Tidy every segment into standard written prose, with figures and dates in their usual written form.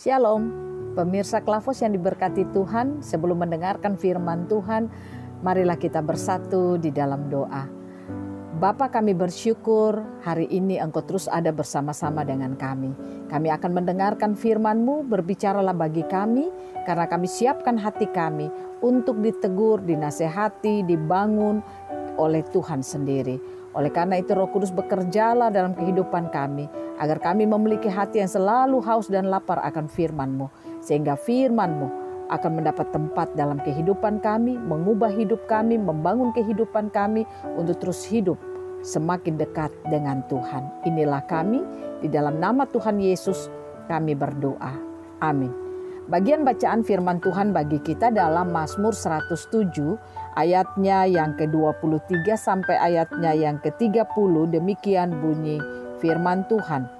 Shalom, pemirsa Klavos yang diberkati Tuhan. Sebelum mendengarkan firman Tuhan, marilah kita bersatu di dalam doa. Bapa, kami bersyukur hari ini Engkau terus ada bersama-sama dengan kami. Kami akan mendengarkan firman-Mu, berbicaralah bagi kami, karena kami siapkan hati kami untuk ditegur, dinasehati, dibangun oleh Tuhan sendiri. Oleh karena itu Roh Kudus bekerjalah dalam kehidupan kami, agar kami memiliki hati yang selalu haus dan lapar akan firman-Mu. Sehingga firman-Mu akan mendapat tempat dalam kehidupan kami, mengubah hidup kami, membangun kehidupan kami untuk terus hidup semakin dekat dengan Tuhan. Inilah kami, di dalam nama Tuhan Yesus kami berdoa. Amin. Bagian bacaan firman Tuhan bagi kita dalam Mazmur 107 ayatnya yang ke-23 sampai ayatnya yang ke-30. Demikian bunyi firman Tuhan.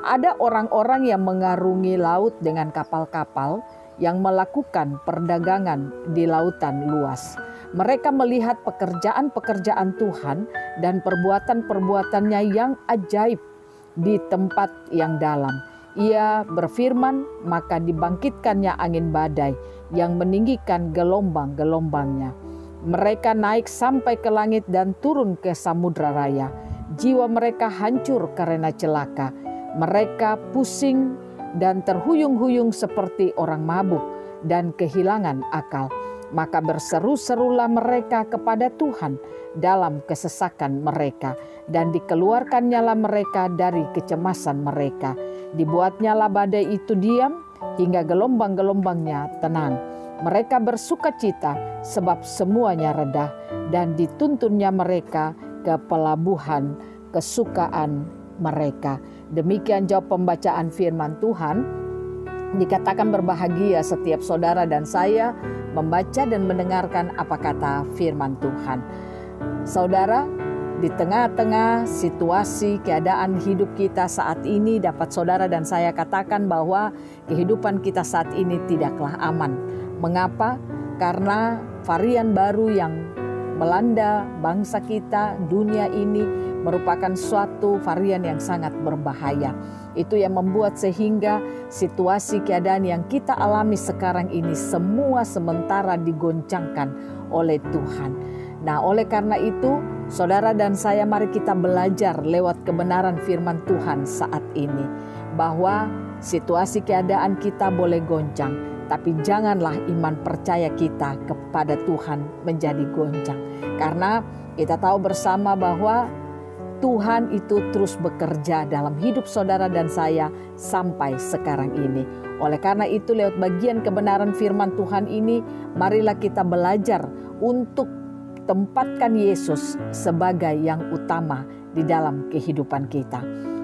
Ada orang-orang yang mengarungi laut dengan kapal-kapal yang melakukan perdagangan di lautan luas. Mereka melihat pekerjaan-pekerjaan Tuhan dan perbuatan-perbuatannya yang ajaib di tempat yang dalam. Ia berfirman, maka dibangkitkannya angin badai yang meninggikan gelombang-gelombangnya. Mereka naik sampai ke langit dan turun ke samudra raya. Jiwa mereka hancur karena celaka. Mereka pusing dan terhuyung-huyung seperti orang mabuk dan kehilangan akal. Maka berseru-serulah mereka kepada Tuhan dalam kesesakan mereka, dan dikeluarkannyalah mereka dari kecemasan mereka. Dibuatnyalah badai itu diam hingga gelombang-gelombangnya tenang. Mereka bersukacita sebab semuanya reda, dan dituntunnya mereka ke pelabuhan kesukaan mereka. Demikian jawab pembacaan firman Tuhan. Dikatakan berbahagia setiap saudara dan saya membaca dan mendengarkan apa kata firman Tuhan. Saudara, di tengah-tengah situasi keadaan hidup kita saat ini, dapat saudara dan saya katakan bahwa kehidupan kita saat ini tidaklah aman. Mengapa? Karena varian baru yang melanda bangsa kita, dunia ini merupakan suatu varian yang sangat berbahaya. Itu yang membuat sehingga situasi keadaan yang kita alami sekarang ini semua sementara digoncangkan oleh Tuhan. Nah, oleh karena itu, saudara dan saya mari kita belajar lewat kebenaran firman Tuhan saat ini. Bahwa situasi keadaan kita boleh goncang, tapi janganlah iman percaya kita kepada Tuhan menjadi goncang. Karena kita tahu bersama bahwa Tuhan itu terus bekerja dalam hidup saudara dan saya sampai sekarang ini. Oleh karena itu lewat bagian kebenaran firman Tuhan ini, marilah kita belajar untuk tempatkan Yesus sebagai yang utama di dalam kehidupan kita.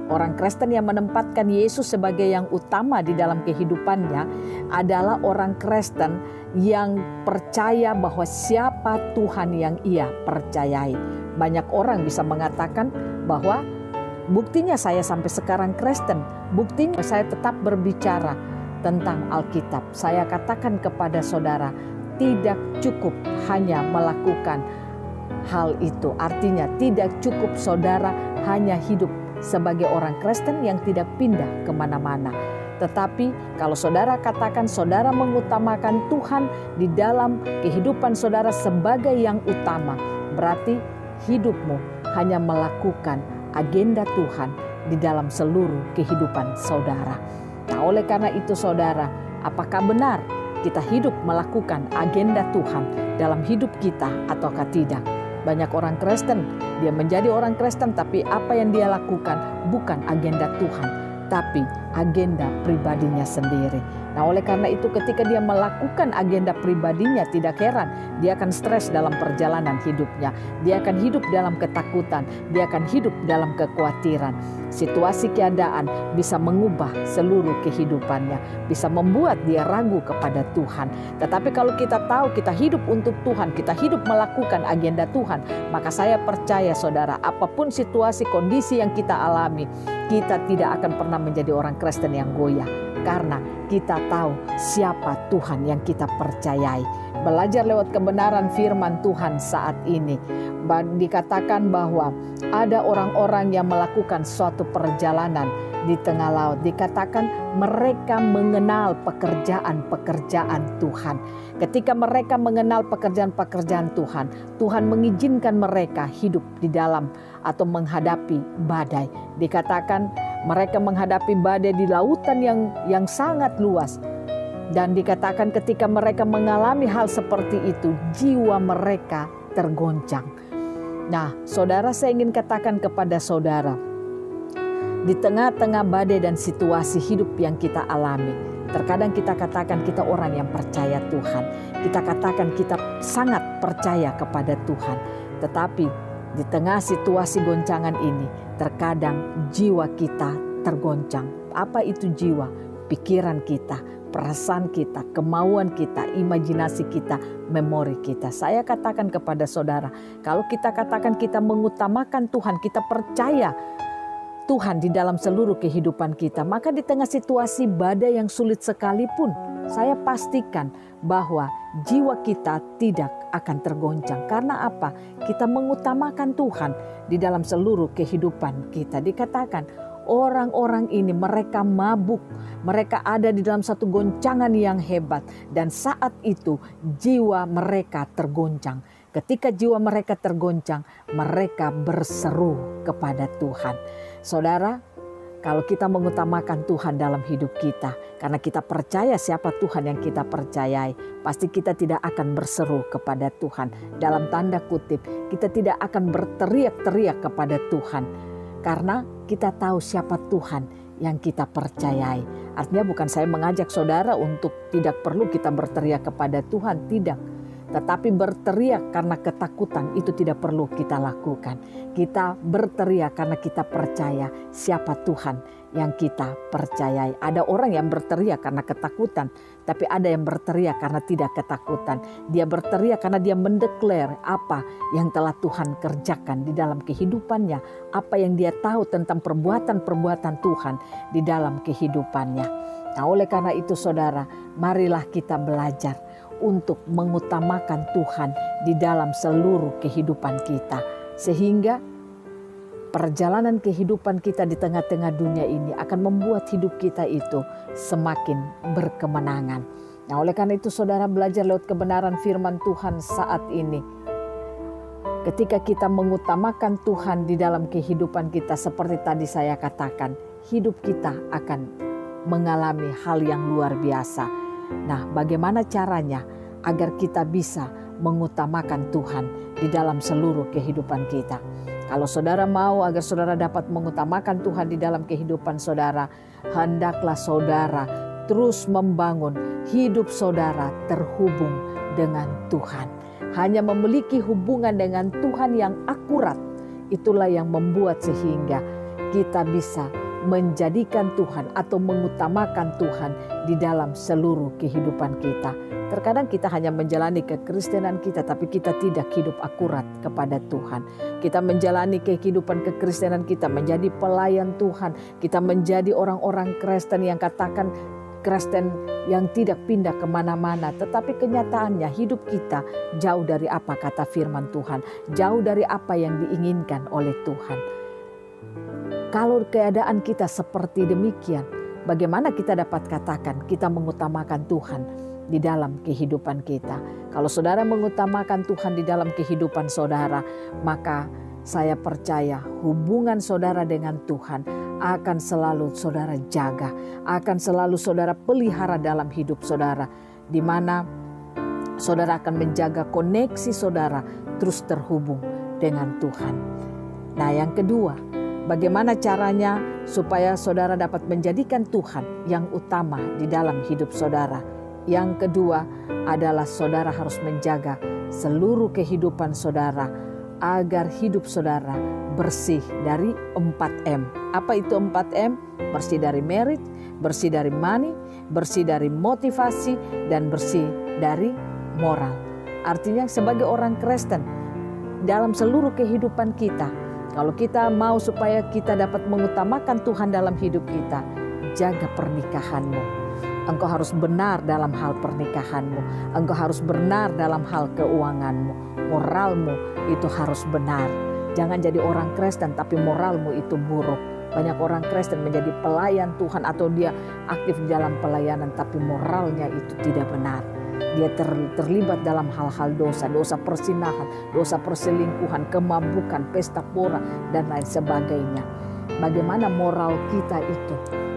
Orang Kristen yang menempatkan Yesus sebagai yang utama di dalam kehidupannya adalah orang Kristen yang percaya bahwa siapa Tuhan yang ia percayai. Banyak orang bisa mengatakan bahwa buktinya saya sampai sekarang Kristen, buktinya saya tetap berbicara tentang Alkitab. Saya katakan kepada saudara, tidak cukup hanya melakukan hal itu. Artinya tidak cukup saudara hanya hidup sebagai orang Kristen yang tidak pindah kemana-mana. Tetapi kalau saudara katakan saudara mengutamakan Tuhan di dalam kehidupan saudara sebagai yang utama, berarti hidupmu hanya melakukan agenda Tuhan di dalam seluruh kehidupan saudara. Nah, oleh karena itu saudara, apakah benar kita hidup melakukan agenda Tuhan dalam hidup kita ataukah tidak? Banyak orang Kristen, dia menjadi orang Kristen tapi apa yang dia lakukan bukan agenda Tuhan, tapi agenda pribadinya sendiri. Nah, oleh karena itu ketika dia melakukan agenda pribadinya, tidak heran dia akan stres dalam perjalanan hidupnya. Dia akan hidup dalam ketakutan, dia akan hidup dalam kekhawatiran. Situasi keadaan bisa mengubah seluruh kehidupannya, bisa membuat dia ragu kepada Tuhan. Tetapi kalau kita tahu kita hidup untuk Tuhan, kita hidup melakukan agenda Tuhan, maka saya percaya saudara, apapun situasi kondisi yang kita alami, kita tidak akan pernah menjadi orang Kristen yang goyah. Karena kita tahu siapa Tuhan yang kita percayai. Belajar lewat kebenaran firman Tuhan saat ini. Dikatakan bahwa ada orang-orang yang melakukan suatu perjalanan di tengah laut. Dikatakan mereka mengenal pekerjaan-pekerjaan Tuhan. Ketika mereka mengenal pekerjaan-pekerjaan Tuhan, Tuhan mengizinkan mereka hidup di dalam atau menghadapi badai. Dikatakan mereka menghadapi badai di lautan yang sangat luas. Dan dikatakan ketika mereka mengalami hal seperti itu, jiwa mereka tergoncang. Nah, saudara, saya ingin katakan kepada saudara, di tengah-tengah badai dan situasi hidup yang kita alami, terkadang kita katakan kita orang yang percaya Tuhan. Kita katakan kita sangat percaya kepada Tuhan. Tetapi di tengah situasi goncangan ini, terkadang jiwa kita tergoncang. Apa itu jiwa? Pikiran kita, perasaan kita, kemauan kita, imajinasi kita, memori kita. Saya katakan kepada saudara, kalau kita katakan kita mengutamakan Tuhan, kita percaya Tuhan di dalam seluruh kehidupan kita, maka di tengah situasi badai yang sulit sekalipun, saya pastikan bahwa jiwa kita tidak akan tergoncang. Karena apa? Kita mengutamakan Tuhan di dalam seluruh kehidupan kita. Dikatakan orang-orang ini mereka mabuk, mereka ada di dalam satu goncangan yang hebat, dan saat itu jiwa mereka tergoncang. Ketika jiwa mereka tergoncang, mereka berseru kepada Tuhan. Saudara, kalau kita mengutamakan Tuhan dalam hidup kita, karena kita percaya siapa Tuhan yang kita percayai, pasti kita tidak akan berseru kepada Tuhan. Dalam tanda kutip, kita tidak akan berteriak-teriak kepada Tuhan. Karena kita tahu siapa Tuhan yang kita percayai. Artinya bukan saya mengajak saudara untuk tidak perlu kita berteriak kepada Tuhan, tidak. Tetapi berteriak karena ketakutan itu tidak perlu kita lakukan. Kita berteriak karena kita percaya siapa Tuhan yang kita percayai. Ada orang yang berteriak karena ketakutan, tapi ada yang berteriak karena tidak ketakutan. Dia berteriak karena dia mendeklar apa yang telah Tuhan kerjakan di dalam kehidupannya, apa yang dia tahu tentang perbuatan-perbuatan Tuhan di dalam kehidupannya. Nah, oleh karena itu saudara, marilah kita belajar untuk mengutamakan Tuhan di dalam seluruh kehidupan kita. Sehingga perjalanan kehidupan kita di tengah-tengah dunia ini akan membuat hidup kita itu semakin berkemenangan. Nah, oleh karena itu saudara, belajar lewat kebenaran firman Tuhan saat ini. Ketika kita mengutamakan Tuhan di dalam kehidupan kita, seperti tadi saya katakan, hidup kita akan mengalami hal yang luar biasa. Nah, bagaimana caranya agar kita bisa mengutamakan Tuhan di dalam seluruh kehidupan kita? Kalau saudara mau agar saudara dapat mengutamakan Tuhan di dalam kehidupan saudara, hendaklah saudara terus membangun hidup saudara terhubung dengan Tuhan. Hanya memiliki hubungan dengan Tuhan yang akurat, itulah yang membuat sehingga kita bisa menjadikan Tuhan atau mengutamakan Tuhan di dalam seluruh kehidupan kita. Terkadang kita hanya menjalani kekristenan kita, tapi kita tidak hidup akurat kepada Tuhan. Kita menjalani kehidupan kekristenan kita, menjadi pelayan Tuhan. Kita menjadi orang-orang Kristen yang katakan Kristen yang tidak pindah kemana-mana. Tetapi kenyataannya hidup kita jauh dari apa kata firman Tuhan. Jauh dari apa yang diinginkan oleh Tuhan. Kalau keadaan kita seperti demikian, bagaimana kita dapat katakan kita mengutamakan Tuhan di dalam kehidupan kita? Kalau saudara mengutamakan Tuhan di dalam kehidupan saudara, maka saya percaya hubungan saudara dengan Tuhan akan selalu saudara jaga, akan selalu saudara pelihara dalam hidup saudara, di mana saudara akan menjaga koneksi saudara terus terhubung dengan Tuhan. Nah, yang kedua, bagaimana caranya supaya saudara dapat menjadikan Tuhan yang utama di dalam hidup saudara? Yang kedua adalah saudara harus menjaga seluruh kehidupan saudara agar hidup saudara bersih dari 4M. Apa itu 4M? Bersih dari merit, bersih dari money, bersih dari motivasi, dan bersih dari moral. Artinya sebagai orang Kristen, dalam seluruh kehidupan kita, kalau kita mau supaya kita dapat mengutamakan Tuhan dalam hidup kita, jaga pernikahanmu. Engkau harus benar dalam hal pernikahanmu. Engkau harus benar dalam hal keuanganmu. Moralmu itu harus benar. Jangan jadi orang Kristen tapi moralmu itu buruk. Banyak orang Kristen menjadi pelayan Tuhan atau dia aktif di dalam pelayanan tapi moralnya itu tidak benar. Dia terlibat dalam hal-hal dosa, dosa persinahan, dosa perselingkuhan, kemabukan, pesta pora, dan lain sebagainya. Bagaimana moral kita itu?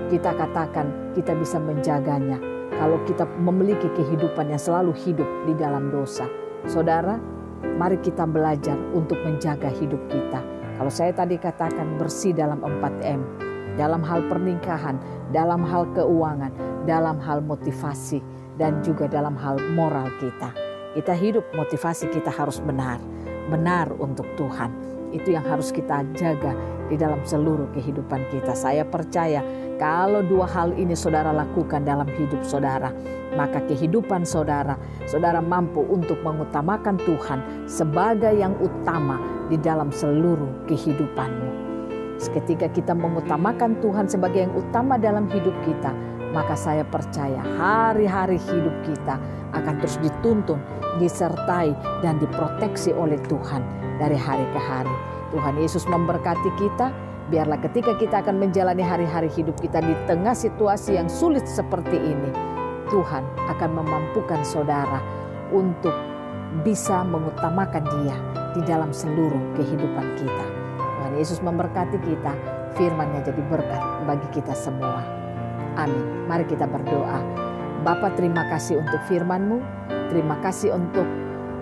Kita katakan kita bisa menjaganya kalau kita memiliki kehidupan yang selalu hidup di dalam dosa. Saudara, mari kita belajar untuk menjaga hidup kita. Kalau saya tadi katakan bersih dalam 4M, dalam hal pernikahan, dalam hal keuangan, dalam hal motivasi, dan juga dalam hal moral kita. Kita hidup, motivasi kita harus benar. Benar untuk Tuhan. Itu yang harus kita jaga di dalam seluruh kehidupan kita. Saya percaya kalau dua hal ini saudara lakukan dalam hidup saudara, maka kehidupan saudara mampu untuk mengutamakan Tuhan sebagai yang utama di dalam seluruh kehidupanmu. Ketika kita mengutamakan Tuhan sebagai yang utama dalam hidup kita, maka saya percaya hari-hari hidup kita akan terus dituntun, disertai, dan diproteksi oleh Tuhan dari hari ke hari. Tuhan Yesus memberkati kita. Biarlah ketika kita akan menjalani hari-hari hidup kita di tengah situasi yang sulit seperti ini, Tuhan akan memampukan saudara untuk bisa mengutamakan Dia di dalam seluruh kehidupan kita. Tuhan Yesus memberkati kita, firman-Nya jadi berkat bagi kita semua. Amin. Mari kita berdoa. Bapa, terima kasih untuk firman-Mu. Terima kasih untuk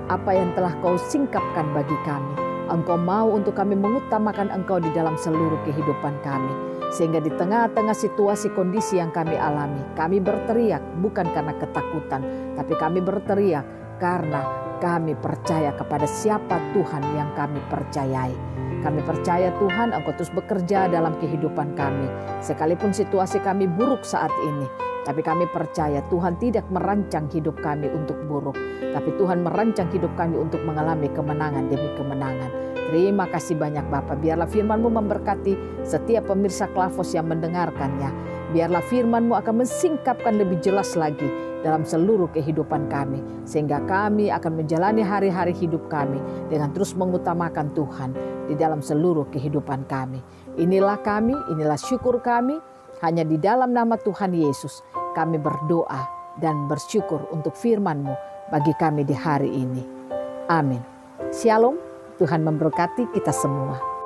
apa yang telah Kau singkapkan bagi kami. Engkau mau untuk kami mengutamakan Engkau di dalam seluruh kehidupan kami. Sehingga di tengah-tengah situasi kondisi yang kami alami, kami berteriak bukan karena ketakutan, tapi kami berteriak karena kami percaya kepada siapa Tuhan yang kami percayai. Kami percaya Tuhan Engkau terus bekerja dalam kehidupan kami. Sekalipun situasi kami buruk saat ini, tapi kami percaya Tuhan tidak merancang hidup kami untuk buruk, tapi Tuhan merancang hidup kami untuk mengalami kemenangan demi kemenangan. Terima kasih banyak Bapa. Biarlah firman-Mu memberkati setiap pemirsa Klavos yang mendengarkannya. Biarlah firman-Mu akan mensingkapkan lebih jelas lagi dalam seluruh kehidupan kami, sehingga kami akan menjalani hari-hari hidup kami dengan terus mengutamakan Tuhan di dalam seluruh kehidupan kami. Inilah kami, inilah syukur kami. Hanya di dalam nama Tuhan Yesus kami berdoa dan bersyukur untuk firman-Mu bagi kami di hari ini. Amin. Shalom, Tuhan memberkati kita semua.